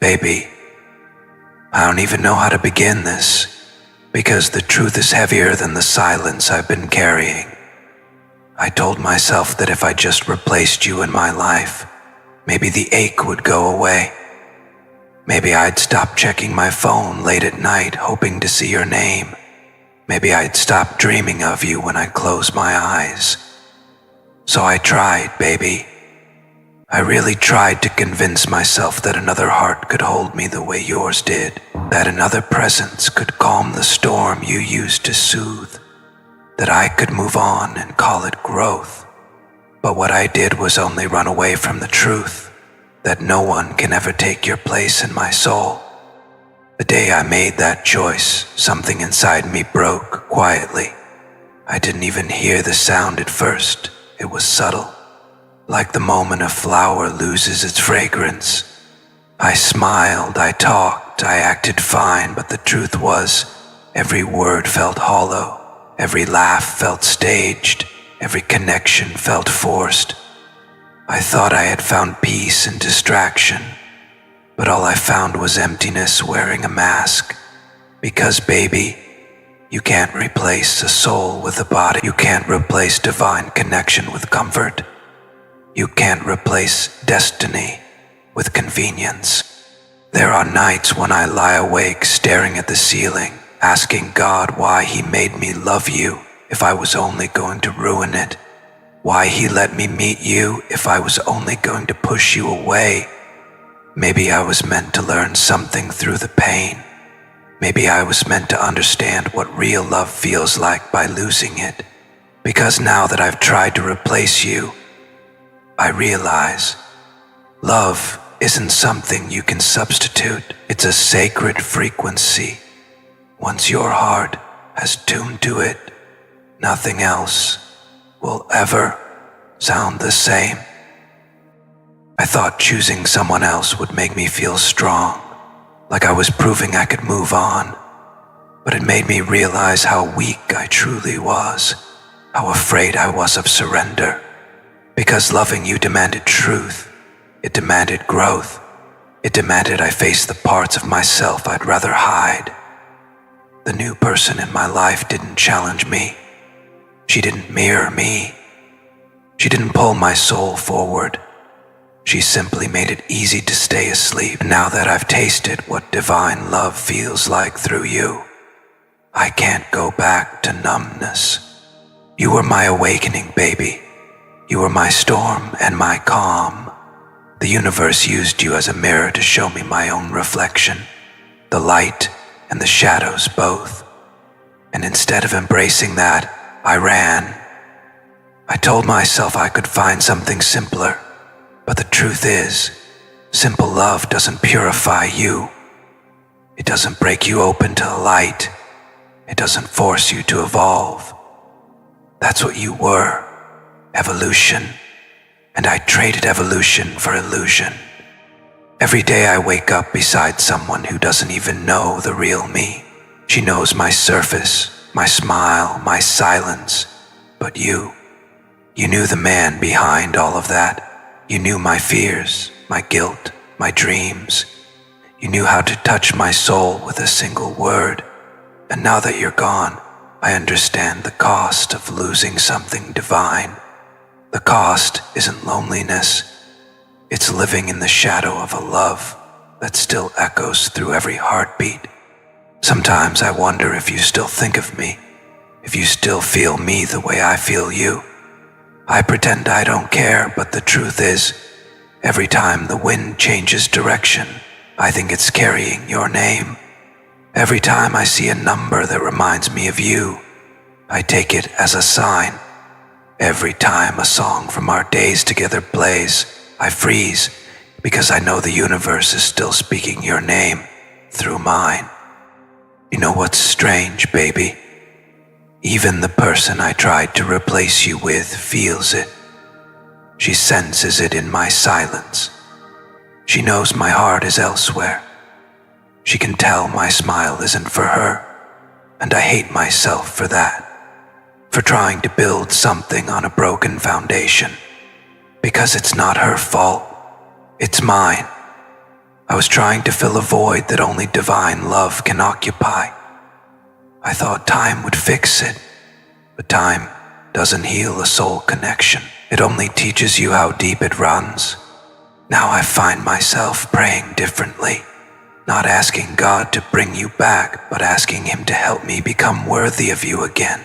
Baby, I don't even know how to begin this, because the truth is heavier than the silence I've been carrying. I told myself that if I just replaced you in my life, maybe the ache would go away. Maybe I'd stop checking my phone late at night hoping to see your name. Maybe I'd stop dreaming of you when I close my eyes. So I tried, baby. I really tried to convince myself that another heart could hold me the way yours did, that another presence could calm the storm you used to soothe, that I could move on and call it growth. But what I did was only run away from the truth, that no one can ever take your place in my soul. The day I made that choice, something inside me broke quietly. I didn't even hear the sound at first. It was subtle, like the moment a flower loses its fragrance. I smiled, I talked, I acted fine, but the truth was, every word felt hollow, every laugh felt staged, every connection felt forced. I thought I had found peace in distraction, but all I found was emptiness wearing a mask. Because, baby, you can't replace a soul with a body. You can't replace divine connection with comfort. You can't replace destiny with convenience. There are nights when I lie awake staring at the ceiling, asking God why He made me love you if I was only going to ruin it. Why He let me meet you if I was only going to push you away. Maybe I was meant to learn something through the pain. Maybe I was meant to understand what real love feels like by losing it. Because now that I've tried to replace you, I realize love isn't something you can substitute. It's a sacred frequency. Once your heart has tuned to it, nothing else will ever sound the same. I thought choosing someone else would make me feel strong, like I was proving I could move on. But it made me realize how weak I truly was, how afraid I was of surrender. Because loving you demanded truth, it demanded growth, it demanded I face the parts of myself I'd rather hide. The new person in my life didn't challenge me. She didn't mirror me. She didn't pull my soul forward. She simply made it easy to stay asleep. Now that I've tasted what divine love feels like through you, I can't go back to numbness. You were my awakening, baby. You were my storm and my calm. The universe used you as a mirror to show me my own reflection, the light and the shadows both. And instead of embracing that, I ran. I told myself I could find something simpler, but the truth is, simple love doesn't purify you. It doesn't break you open to the light. It doesn't force you to evolve. That's what you were. Evolution, and I traded evolution for illusion. Every day I wake up beside someone who doesn't even know the real me. She knows my surface, my smile, my silence, but you knew the man behind all of that. You knew my fears, my guilt, my dreams. You knew how to touch my soul with a single word. And now that you're gone, I understand the cost of losing something divine. The cost isn't loneliness, it's living in the shadow of a love that still echoes through every heartbeat. Sometimes I wonder if you still think of me, if you still feel me the way I feel you. I pretend I don't care, but the truth is, every time the wind changes direction, I think it's carrying your name. Every time I see a number that reminds me of you, I take it as a sign. Every time a song from our days together plays, I freeze because I know the universe is still speaking your name through mine. You know what's strange, baby? Even the person I tried to replace you with feels it. She senses it in my silence. She knows my heart is elsewhere. She can tell my smile isn't for her, and I hate myself for that. For trying to build something on a broken foundation. Because it's not her fault, it's mine. I was trying to fill a void that only divine love can occupy. I thought time would fix it, but time doesn't heal a soul connection. It only teaches you how deep it runs. Now I find myself praying differently, not asking God to bring you back, but asking Him to help me become worthy of you again,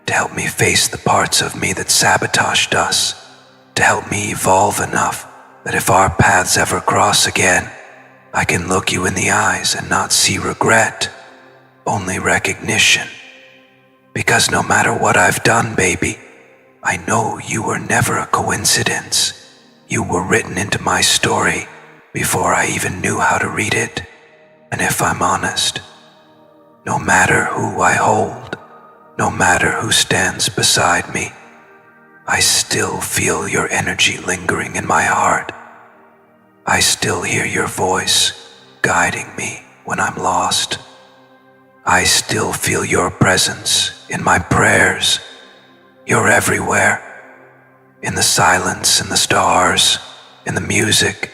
to help me face the parts of me that sabotaged us, to help me evolve enough that if our paths ever cross again, I can look you in the eyes and not see regret, only recognition. Because no matter what I've done, baby, I know you were never a coincidence. You were written into my story before I even knew how to read it. And if I'm honest, no matter who I hold, no matter who stands beside me, I still feel your energy lingering in my heart. I still hear your voice guiding me when I'm lost. I still feel your presence in my prayers. You're everywhere. In the silence, in the stars, in the music,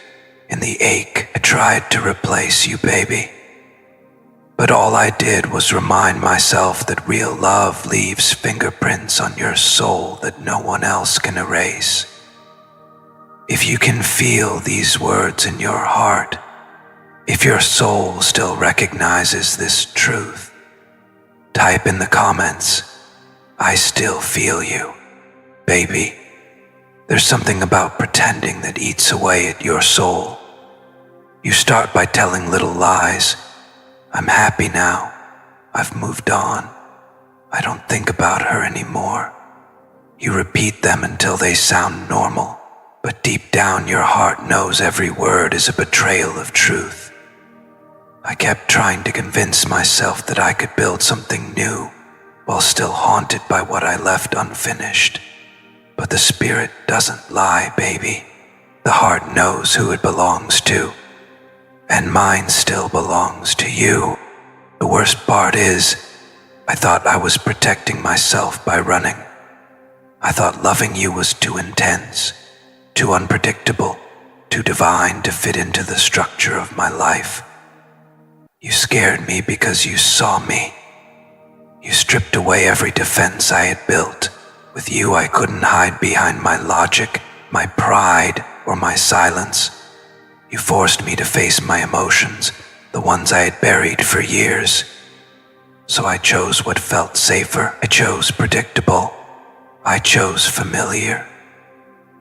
in the ache. I tried to replace you, baby. But all I did was remind myself that real love leaves fingerprints on your soul that no one else can erase. If you can feel these words in your heart, if your soul still recognizes this truth, type in the comments, I still feel you, baby. There's something about pretending that eats away at your soul. You start by telling little lies. I'm happy now. I've moved on. I don't think about her anymore. You repeat them until they sound normal, but deep down your heart knows every word is a betrayal of truth. I kept trying to convince myself that I could build something new while still haunted by what I left unfinished. But the spirit doesn't lie, baby. The heart knows who it belongs to, and mine still belongs to you. The worst part is, I thought I was protecting myself by running. I thought loving you was too intense, too unpredictable, too divine to fit into the structure of my life. You scared me because you saw me. You stripped away every defense I had built. With you, I couldn't hide behind my logic, my pride, or my silence. You forced me to face my emotions, the ones I had buried for years. So I chose what felt safer. I chose predictable. I chose familiar.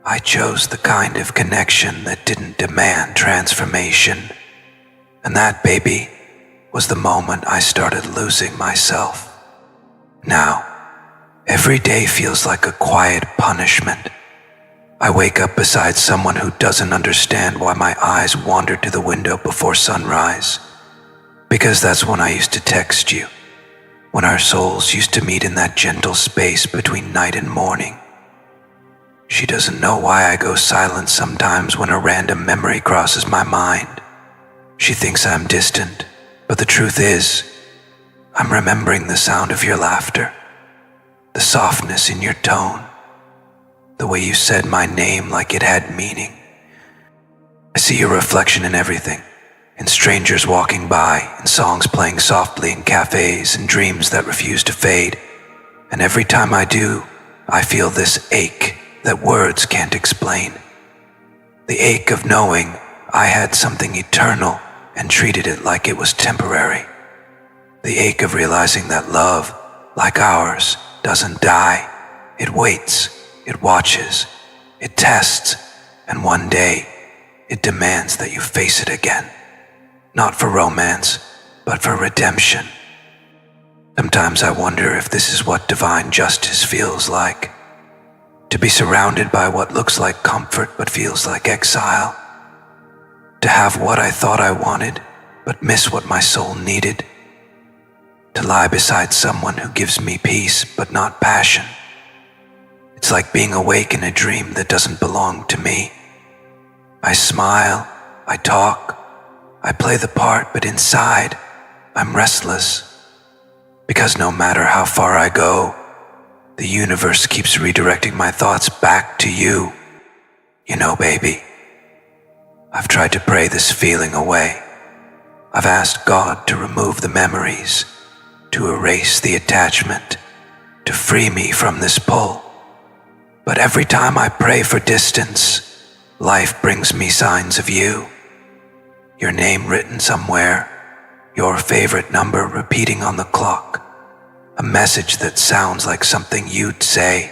I chose the kind of connection that didn't demand transformation. And that, baby, was the moment I started losing myself. Now, every day feels like a quiet punishment. I wake up beside someone who doesn't understand why my eyes wandered to the window before sunrise. Because that's when I used to text you, when our souls used to meet in that gentle space between night and morning. She doesn't know why I go silent sometimes when a random memory crosses my mind. She thinks I'm distant, but the truth is, I'm remembering the sound of your laughter, the softness in your tone, the way you said my name like it had meaning. I see your reflection in everything, in strangers walking by, in songs playing softly in cafes, in dreams that refuse to fade. And every time I do, I feel this ache that words can't explain. The ache of knowing I had something eternal and treated it like it was temporary. The ache of realizing that love, like ours, doesn't die. It waits, it watches, it tests, and one day, it demands that you face it again. Not for romance, but for redemption. Sometimes I wonder if this is what divine justice feels like. To be surrounded by what looks like comfort but feels like exile. To have what I thought I wanted, but miss what my soul needed. To lie beside someone who gives me peace, but not passion. It's like being awake in a dream that doesn't belong to me. I smile, I talk, I play the part, but inside, I'm restless. Because no matter how far I go, the universe keeps redirecting my thoughts back to you. You know, baby, I've tried to pray this feeling away. I've asked God to remove the memories, to erase the attachment, to free me from this pull. But every time I pray for distance, life brings me signs of you. Your name written somewhere, your favorite number repeating on the clock, a message that sounds like something you'd say.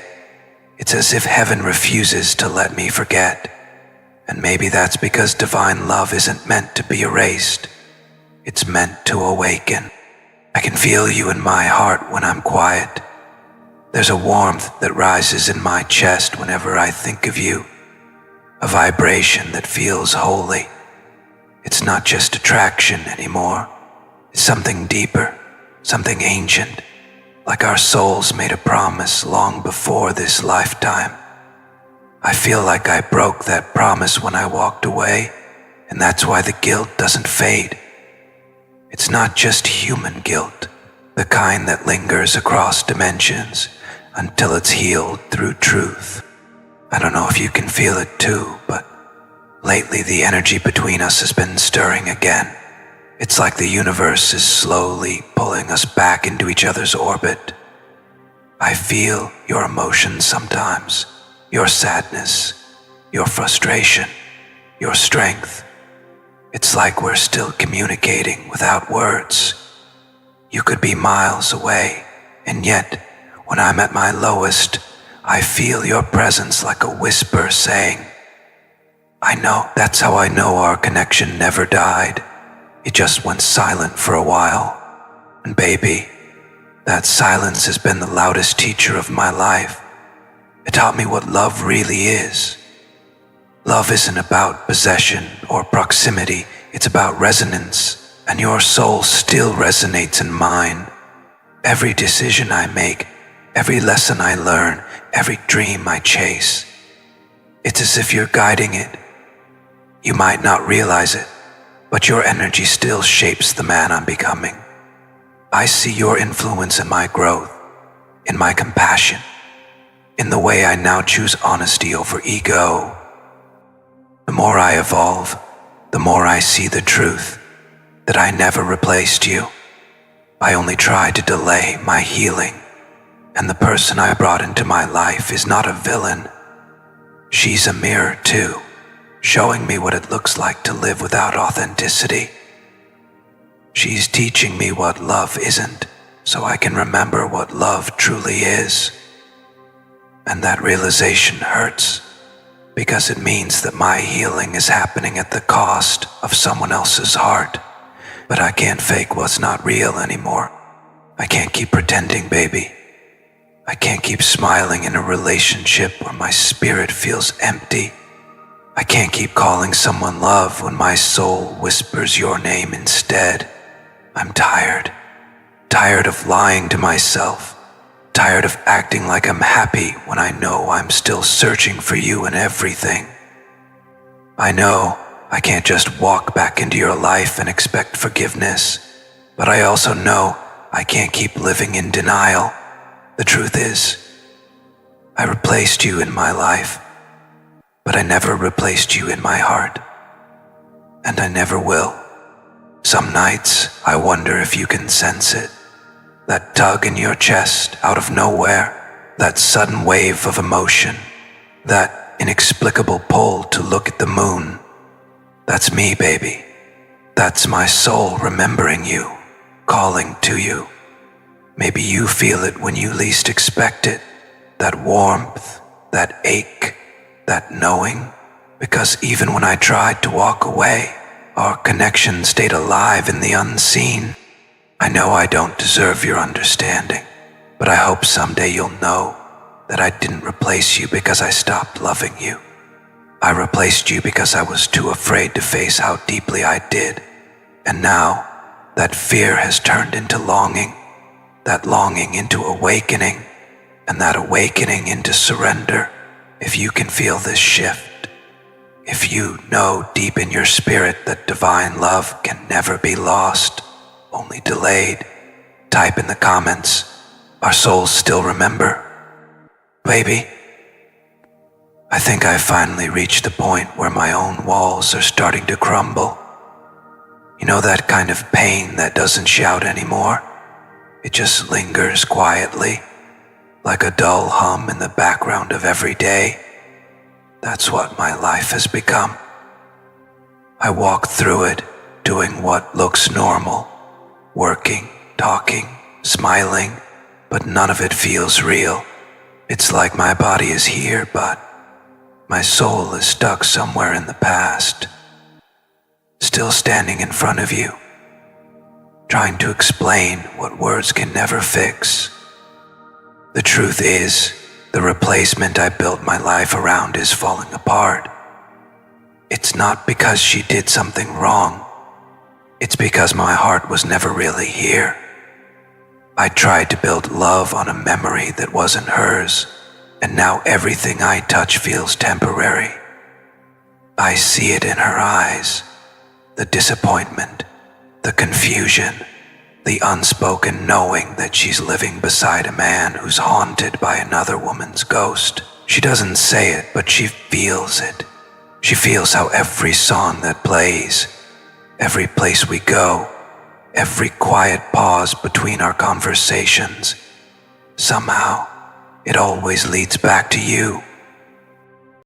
It's as if heaven refuses to let me forget. And maybe that's because divine love isn't meant to be erased. It's meant to awaken. I can feel you in my heart when I'm quiet. There's a warmth that rises in my chest whenever I think of you, a vibration that feels holy. It's not just attraction anymore. It's something deeper, something ancient, like our souls made a promise long before this lifetime. I feel like I broke that promise when I walked away, and that's why the guilt doesn't fade. It's not just human guilt, the kind that lingers across dimensions until it's healed through truth. I don't know if you can feel it too, but lately the energy between us has been stirring again. It's like the universe is slowly pulling us back into each other's orbit. I feel your emotions sometimes, your sadness, your frustration, your strength. It's like we're still communicating without words. You could be miles away, and yet, when I'm at my lowest, I feel your presence like a whisper saying, I know. That's how I know our connection never died. It just went silent for a while. And baby, that silence has been the loudest teacher of my life. It taught me what love really is. Love isn't about possession or proximity. It's about resonance, and your soul still resonates in mine. Every decision I make, every lesson I learn, every dream I chase, it's as if you're guiding it. You might not realize it, but your energy still shapes the man I'm becoming. I see your influence in my growth, in my compassion, in the way I now choose honesty over ego. The more I evolve, the more I see the truth, that I never replaced you. I only tried to delay my healing, and the person I brought into my life is not a villain. She's a mirror too, showing me what it looks like to live without authenticity. She's teaching me what love isn't, so I can remember what love truly is. And that realization hurts, because it means that my healing is happening at the cost of someone else's heart. But I can't fake what's not real anymore. I can't keep pretending, baby. I can't keep smiling in a relationship where my spirit feels empty. I can't keep calling someone love when my soul whispers your name instead. I'm tired. Tired of lying to myself. Tired of acting like I'm happy when I know I'm still searching for you in everything. I know I can't just walk back into your life and expect forgiveness, but I also know I can't keep living in denial. The truth is, I replaced you in my life, but I never replaced you in my heart, and I never will. Some nights I wonder if you can sense it. That tug in your chest out of nowhere, that sudden wave of emotion, that inexplicable pull to look at the moon. That's me, baby. That's my soul remembering you, calling to you. Maybe you feel it when you least expect it, that warmth, that ache, that knowing, because even when I tried to walk away, our connection stayed alive in the unseen. I know I don't deserve your understanding, but I hope someday you'll know that I didn't replace you because I stopped loving you. I replaced you because I was too afraid to face how deeply I did. And now, that fear has turned into longing, that longing into awakening, and that awakening into surrender. If you can feel this shift, if you know deep in your spirit that divine love can never be lost, only delayed, type in the comments, our souls still remember. Baby, I think I finally reached the point where my own walls are starting to crumble. You know that kind of pain that doesn't shout anymore? It just lingers quietly, like a dull hum in the background of every day. That's what my life has become. I walk through it, doing what looks normal, working, talking, smiling, but none of it feels real. It's like my body is here, but my soul is stuck somewhere in the past. Still standing in front of you, trying to explain what words can never fix. The truth is, the replacement I built my life around is falling apart. It's not because she did something wrong. It's because my heart was never really here. I tried to build love on a memory that wasn't hers, and now everything I touch feels temporary. I see it in her eyes, the disappointment, the confusion, the unspoken knowing that she's living beside a man who's haunted by another woman's ghost. She doesn't say it, but she feels it. She feels how every song that plays, every place we go, every quiet pause between our conversations, somehow it always leads back to you.